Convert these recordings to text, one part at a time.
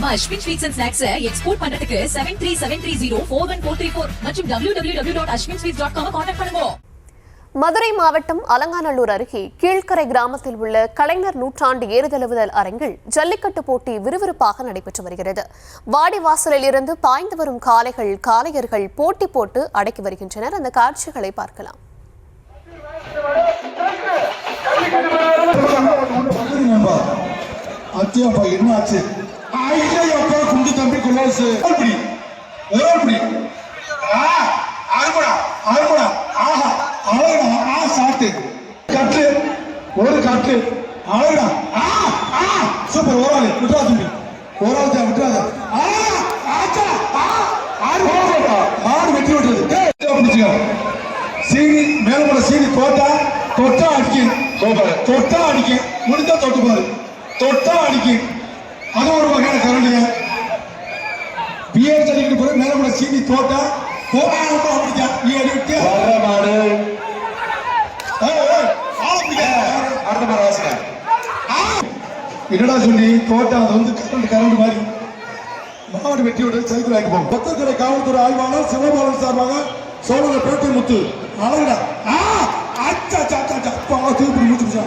நம்ம Ashwin sweets and snacks export பண்றதுக்கு 7373041434 மற்றும் www.ashwinsweets.com கான்டாக்ட் பண்ணுங்க. மதுரை மாவட்டம் அலங்காநல்லூர் அருகே கீழ்கரை கிராமத்தில் உள்ள கலைஞர் நூற்றாண்டு ஏறுதழுவுதல் அரங்கில் ஜல்லிக்கட்டு போட்டி விறுவிறுப்பாக நடைபெற்று வருகிறது. வாடிவாசலில் இருந்து பாய்ந்து வரும் காளையர்கள் போட்டி போட்டு அடக்கி வருகின்றனர். அந்த காட்சிகளை பார்க்கலாம். ஒரு காற்று அழகா சூப்பர் ஓராளி விட்டுறாது விட்டுறாத மாடு வெட்டி விட்டுறது சீனி மேலமுறை சீனி தொட்டா அடிக்க முடிஞ்சா தொட்டு பாரு தொட்டா அடிக்க அது ஒரு வகையான கரண்டிங்க பியர் தள்ளிக்கிட்டு போய் மேலமுறை சீனி தோட்டா என்னடா சொல்லி தோட்டம் அது வந்து கரண்ட் மாதிரி மாவட்ட வெட்டி விட சைக்கிள் வாங்கி போகும். பத்தத்துறை காவல்துறை ஆய்வாளர் சிவபாலன் சார்பாக சோழர் பேட்டை முத்து அழகுடா தூப்பி முடிச்சு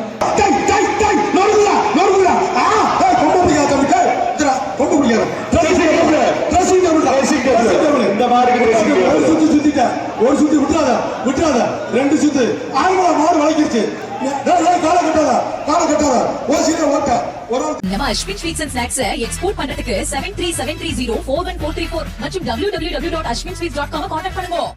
ஒரு சுத்தி விட்டுறாத ரெண்டு சுத்து ஆய்வாளர் மாடு வளைக்கிருச்சு. நம்ம Ashwin sweets and snacks export பண்றதுக்கு 7373041434 மற்றும் www.ashwinsweets.com கான்டாக்ட் பண்ணுங்க.